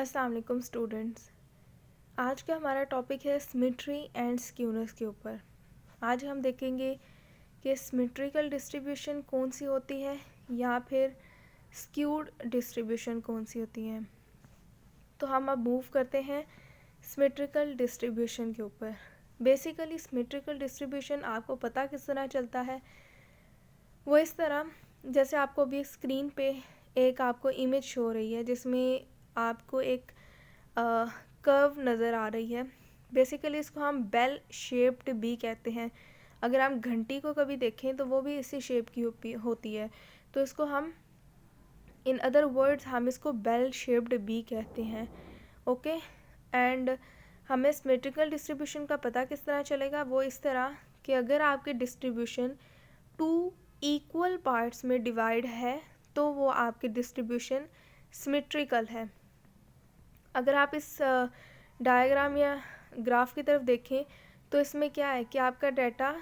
अस्सलाम वालेकुम स्टूडेंट्स। आज का हमारा टॉपिक है सिमेट्री एंड स्क्यूनेस के ऊपर। आज हम देखेंगे कि सिमेट्रिकल डिस्ट्रीब्यूशन कौन सी होती है या फिर स्क्यूड डिस्ट्रीब्यूशन कौन सी होती है। तो हम अब मूव करते हैं सिमेट्रिकल डिस्ट्रीब्यूशन के ऊपर। बेसिकली सिमेट्रिकल डिस्ट्रीब्यूशन आपको पता किस तरह चलता है, वो इस तरह जैसे आपको अभी स्क्रीन पे एक आपको इमेज शो हो रही है जिसमें आपको एक कर्व नज़र आ रही है। बेसिकली इसको हम बेल शेप्ड बी कहते हैं। अगर हम घंटी को कभी देखें तो वो भी इसी शेप की होती है, तो इसको हम इन अदर वर्ड्स हम इसको बेल शेप्ड बी कहते हैं। ओके, एंड हमें सिमेट्रिकल डिस्ट्रीब्यूशन का पता किस तरह चलेगा, वो इस तरह कि अगर आपकी डिस्ट्रीब्यूशन 2 इक्वल पार्ट्स में डिवाइड है तो वो आपकी डिस्ट्रीब्यूशन सिमेट्रिकल है। अगर आप इस डायग्राम या ग्राफ की तरफ देखें तो इसमें क्या है कि आपका डाटा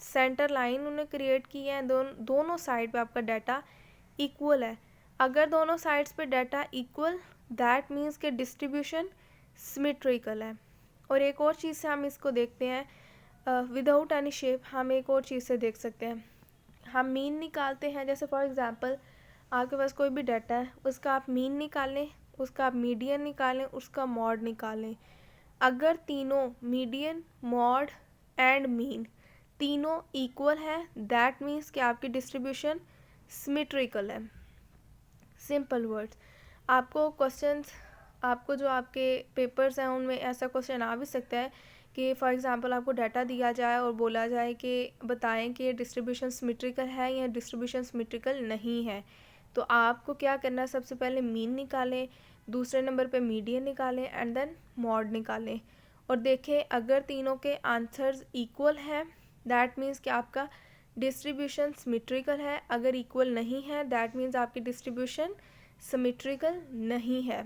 सेंटर लाइन उन्होंने क्रिएट की है, दोनों साइड पे आपका डाटा इक्वल है। अगर दोनों साइड्स पे डाटा इक्वल, दैट मीन्स कि डिस्ट्रीब्यूशन सिमेट्रिकल है। और एक और चीज़ से हम इसको देखते हैं, विदाउट एनी शेप हम एक और चीज़ से देख सकते हैं। हम मीन निकालते हैं, जैसे फॉर एग्जांपल आपके पास कोई भी डाटा है, उसका आप मीन निकालें, उसका आप मीडियन निकालें, उसका मॉड निकालें। अगर तीनों मीडियन, मॉड एंड मीन तीनों इक्वल है, दैट मीन्स कि आपकी डिस्ट्रीब्यूशन सिमेट्रिकल है। Simple words. आपको क्वेश्चंस, आपको जो आपके पेपर्स हैं उनमें ऐसा क्वेश्चन आ भी सकता है कि फॉर एग्जांपल आपको डाटा दिया जाए और बोला जाए कि बताएं कि ये डिस्ट्रीब्यूशन सिमेट्रिकल है या डिस्ट्रीब्यूशन सिमेट्रिकल नहीं है। तो आपको क्या करना है, सबसे पहले मीन निकालें, दूसरे नंबर पे मीडियन निकालें एंड देन मॉड निकालें और देखें अगर तीनों के आंसर्स इक्वल हैं, दैट मीन्स कि आपका डिस्ट्रीब्यूशन सिमेट्रिकल है। अगर इक्वल नहीं है, दैट मीन्स आपकी डिस्ट्रीब्यूशन सिमेट्रिकल नहीं है।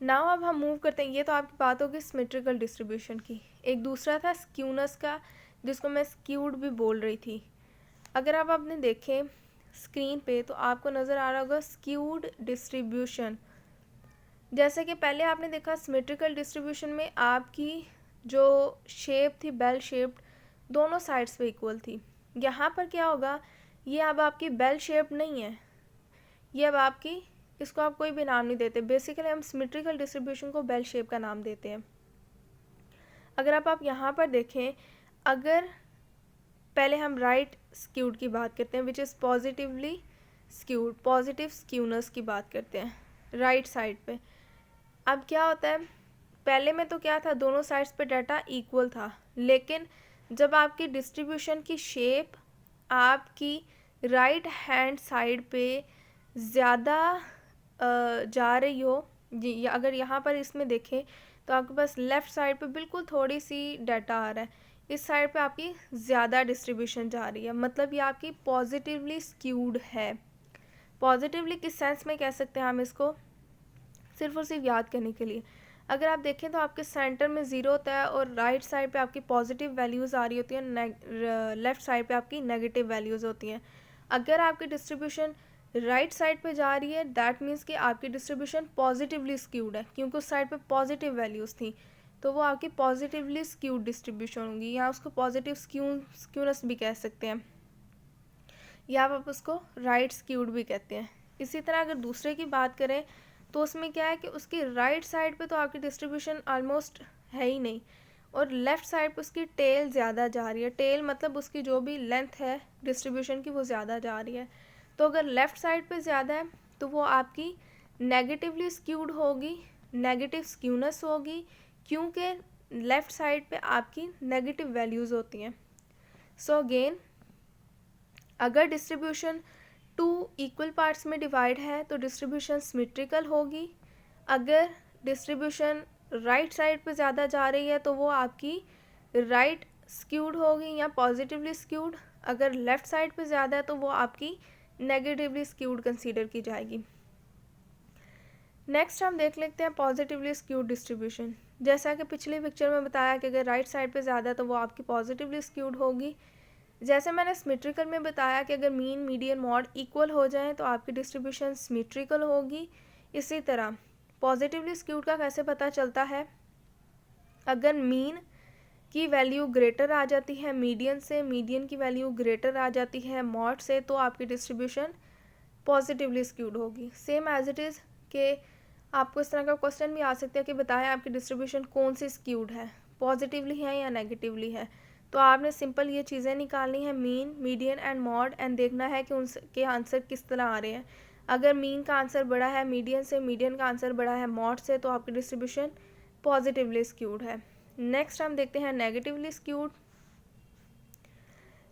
नाउ अब हम मूव करते हैं, ये तो आपकी बात होगी सिमेट्रिकल डिस्ट्रीब्यूशन की। एक दूसरा था स्क्यूनेस का, जिसको मैं स्क्यूड भी बोल रही थी। अगर आप आपने देखें स्क्रीन पे तो आपको नज़र आ रहा होगा स्क्यूड डिस्ट्रीब्यूशन। जैसे कि पहले आपने देखा सिमेट्रिकल डिस्ट्रीब्यूशन में आपकी जो शेप थी बेल शेप्ड, दोनों साइड्स पे इक्वल थी। यहाँ पर क्या होगा, ये अब आपकी बेल शेप नहीं है, ये अब आपकी, इसको आप कोई भी नाम नहीं देते। बेसिकली हम सिमेट्रिकल डिस्ट्रीब्यूशन को बेल शेप का नाम देते हैं। अगर आप यहाँ पर देखें, अगर पहले हम राइट स्क्यूड की बात करते हैं, which is positively skewed, positive skewness की बात करते हैं राइट साइड पे। अब क्या होता है, पहले में तो क्या था, दोनों साइड्स पे डाटा इक्वल था, लेकिन जब आपकी डिस्ट्रीब्यूशन की शेप आपकी राइट हैंड साइड पे ज़्यादा जा रही हो, या अगर यहाँ पर इसमें देखें तो आपके पास लेफ़्ट साइड पे बिल्कुल थोड़ी सी डाटा आ रहा है, इस साइड पे आपकी ज़्यादा डिस्ट्रीब्यूशन जा रही है, मतलब ये आपकी पॉजिटिवली स्क्यूड है। पॉजिटिवली किस सेंस में कह सकते हैं हम इसको, सिर्फ और सिर्फ याद करने के लिए। अगर आप देखें तो आपके सेंटर में ज़ीरो होता है और राइट साइड पे आपकी पॉजिटिव वैल्यूज़ आ रही होती हैं, लेफ़्ट साइड पे आपकी नेगेटिव वैल्यूज़ होती हैं। अगर आपकी डिस्ट्रीब्यूशन राइट साइड पे जा रही है, दैट मीन्स कि आपकी डिस्ट्रीब्यूशन पॉजिटिवली स्क्यूड है, क्योंकि उस साइड पे पॉजिटिव वैल्यूज़ थी, तो वो आपकी पॉजिटिवली स्क्यूड डिस्ट्रीब्यूशन होगी, या उसको पॉजिटिव स्क्यूनेस भी कह सकते हैं, या आप उसको राइट स्क्यूड भी कहते हैं। इसी तरह अगर दूसरे की बात करें तो उसमें क्या है कि उसकी राइट साइड पे तो आपकी डिस्ट्रीब्यूशन ऑलमोस्ट है ही नहीं, और लेफ़्ट साइड पे उसकी टेल ज़्यादा जा रही है। टेल मतलब उसकी जो भी लेंथ है डिस्ट्रीब्यूशन की वो ज़्यादा जा रही है। तो अगर लेफ़्ट साइड पे ज़्यादा है तो वो आपकी नेगेटिवली स्क्यूड होगी, नेगेटिव स्क्यूनेस होगी, क्योंकि लेफ़्ट साइड पे आपकी नेगेटिव वैल्यूज़ होती हैं। सो अगेन, अगर डिस्ट्रीब्यूशन 2 इक्वल पार्ट्स में डिवाइड है तो डिस्ट्रीब्यूशन सिमेट्रिकल होगी। अगर डिस्ट्रीब्यूशन राइट साइड पे ज़्यादा जा रही है तो वो आपकी राइट स्क्यूड होगी या पॉजिटिवली स्क्यूड। अगर लेफ़्ट साइड पे ज़्यादा है तो वो आपकी नेगेटिवली स्क्यूड कंसीडर की जाएगी। नेक्स्ट हम देख लेते हैं पॉजिटिवली स्क्यूड डिस्ट्रीब्यूशन। जैसा कि पिछली पिक्चर में बताया कि अगर राइट साइड पे ज़्यादा है तो वो आपकी पॉजिटिवली स्क्यूड होगी। जैसे मैंने सिमेट्रिकल में बताया कि अगर मीन, मीडियन, मॉड इक्वल हो जाएं तो आपकी डिस्ट्रीब्यूशन सिमेट्रिकल होगी। इसी तरह पॉजिटिवली स्क्यूड का कैसे पता चलता है? अगर मीन की वैल्यू ग्रेटर आ जाती है मीडियन से, मीडियन की वैल्यू ग्रेटर आ जाती है मॉड से, तो आपकी डिस्ट्रीब्यूशन पॉजिटिवली स्क्यूड होगी। सेम एज इट इज़ कि आपको इस तरह का क्वेश्चन भी आ सकता है कि बताएं आपकी डिस्ट्रीब्यूशन कौन सी स्क्यूड है, पॉजिटिवली है या नेगेटिवली है। तो आपने सिंपल ये चीज़ें निकालनी है, mean, median and mod, and देखना है कि उनके आंसर किस तरह आ रहे हैं। अगर मीन का आंसर बड़ा है मीडियन से, मीडियन का आंसर बड़ा है मॉड से, तो आपकी डिस्ट्रीब्यूशन पॉजिटिवली स्क्यूड है। नेक्स्ट हम देखते हैं नेगेटिवली स्क्यूड।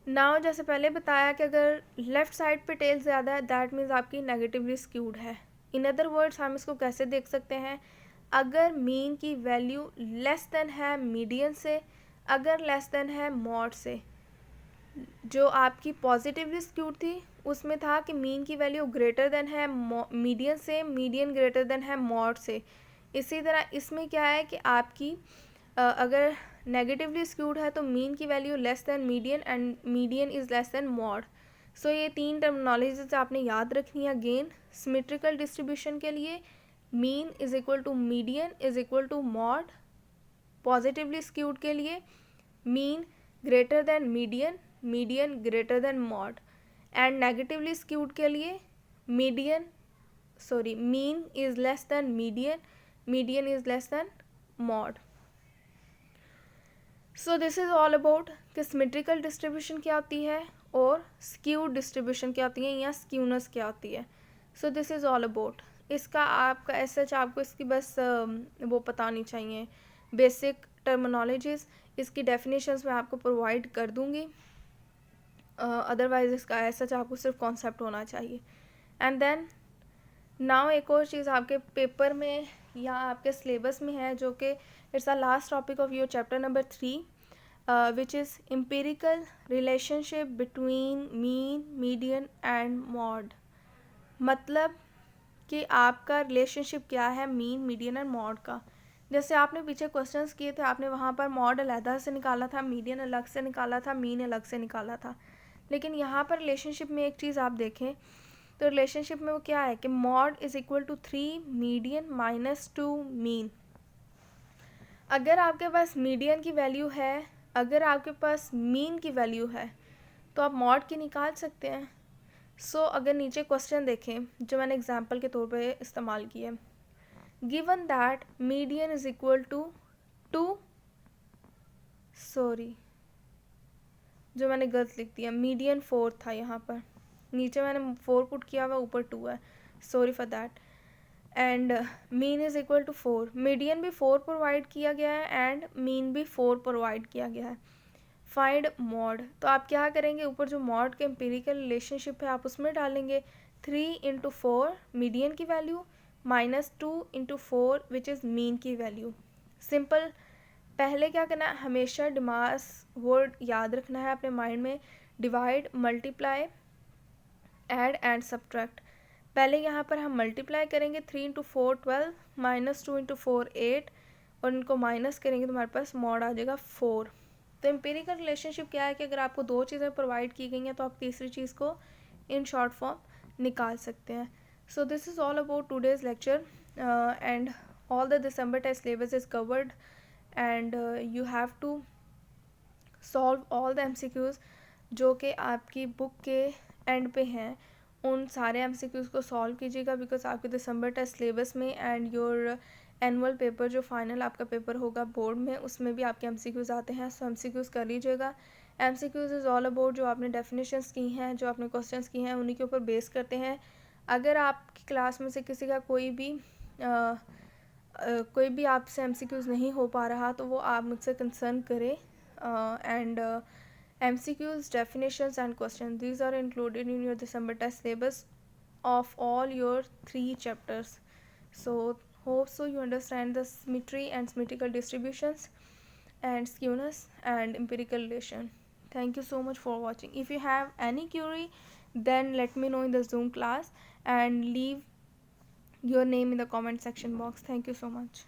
नाउ जैसे पहले बताया कि अगर लेफ़्ट साइड पे टेल ज़्यादा है दैट मीन्स आपकी नेगेटिवली स्क्यूड है। इन अदर वर्ड्स हम इसको कैसे देख सकते हैं? अगर मीन की वैल्यू लेस देन है मीडियन से, अगर लेस देन है मॉड से, जो आपकी पॉजिटिवली स्क्यूड थी उसमें था कि मीन की वैल्यू ग्रेटर देन है मीडियन से, मीडियन ग्रेटर देन है मॉड से। इसी तरह इसमें क्या है कि आपकी अगर नेगेटिवली स्क्यूड है तो मीन की value less than median and median is less than mode. So ये तीन टर्मिनोलॉजीज आपने याद रखनी है। अगेन सिमेट्रिकल डिस्ट्रीब्यूशन के लिए mean is equal to median is equal to mode, positively skewed के लिए mean greater than median, median greater than mode, and negatively skewed के लिए mean is less than median, median is less than mode. So this is all about कि symmetrical distribution क्या होती है और skewed distribution क्या होती है या स्क्यूनेस क्या होती है। सो दिस इज़ ऑल अबाउट। इसका आपका ऐसा आपको इसकी बस वो पता होनी चाहिए, बेसिक टर्मिनोलॉजीज़। इसकी डेफिनेशंस मैं आपको प्रोवाइड कर दूँगी, अदरवाइज इसका ऐसा आपको सिर्फ कॉन्सेप्ट होना चाहिए। एंड देन नाउ एक और चीज़ आपके पेपर में या आपके सिलेबस में है जो कि it's the last topic of your chapter number 3 which is empirical relationship between mean, median and mod. मतलब कि आपका रिलेशनशिप क्या है मीन, मीडियन एंड मॉड का। जैसे आपने पीछे क्वेश्चंस किए थे, आपने वहाँ पर मॉड अलग से निकाला था, मीडियन अलग से निकाला था, मीन अलग से निकाला था। लेकिन यहाँ पर रिलेशनशिप में एक चीज़ आप देखें तो रिलेशनशिप में वो क्या है कि mode is equal to 3 median minus 2 mean. अगर आपके पास मीडियन की वैल्यू है, अगर आपके पास मीन की वैल्यू है, तो आप मॉड की निकाल सकते हैं। सो अगर नीचे क्वेश्चन देखें जो मैंने एग्जांपल के तौर पे इस्तेमाल किया, given that median is equal to 2, sorry जो मैंने गलत लिख दिया, मीडियन 4 था, यहाँ पर नीचे मैंने 4 पुट किया हुआ, ऊपर 2 है, sorry for that. And mean is equal to 4, median भी 4 प्रोवाइड किया गया है एंड मीन भी 4 प्रोवाइड किया गया है। फाइंड मॉड, तो आप क्या करेंगे, ऊपर जो मॉड के एम्पिरिकल रिलेशनशिप है आप उसमें डालेंगे 3 इंटू 4 मीडियन की value minus 2 into 4 which is mean की वैल्यू। सिंपल, पहले क्या करना है, हमेशा डिमास वर्ड याद रखना है अपने माइंड में, divide, multiply, add and subtract. पहले यहाँ पर हम मल्टीप्लाई करेंगे, 3 इंटू 4 12, माइनस 2 इंटू 4 8, और इनको माइनस करेंगे तो हमारे पास मॉड आ जाएगा 4। तो एम्पिरिकल रिलेशनशिप क्या है कि अगर आपको 2 चीज़ें प्रोवाइड की गई हैं तो आप तीसरी चीज़ को इन शॉर्ट फॉर्म निकाल सकते हैं। So this is all about today's lecture and all the December test syllabus is covered and you have to solve all the MCQs जो कि आपकी बुक के एंड पे हैं। उन सारे MCQs को सॉल्व कीजिएगा बिकॉज आपके दिसंबर टेस्ट सिलेबस में एंड योर एनुअल पेपर जो फाइनल आपका पेपर होगा बोर्ड में उसमें भी आपके MCQs आते हैं। सो MCQs कर लीजिएगा। MCQs इज़ ऑल अबाउट जो आपने डेफिनेशंस की हैं, जो आपने क्वेश्चंस की हैं, उन्हीं के ऊपर बेस करते हैं। अगर आपकी क्लास में से किसी का कोई भी आपसे MCQs नहीं हो पा रहा तो वो आप मुझसे कंसर्न करें। And MCQs, definitions and questions, these are included in your December test syllabus of all your 3 chapters. So hope so you understand the symmetry and symmetrical distributions and skewness and empirical relation. Thank you so much for watching. If you have any query then let me know in the Zoom class and leave your name in the comment section box. Thank you so much.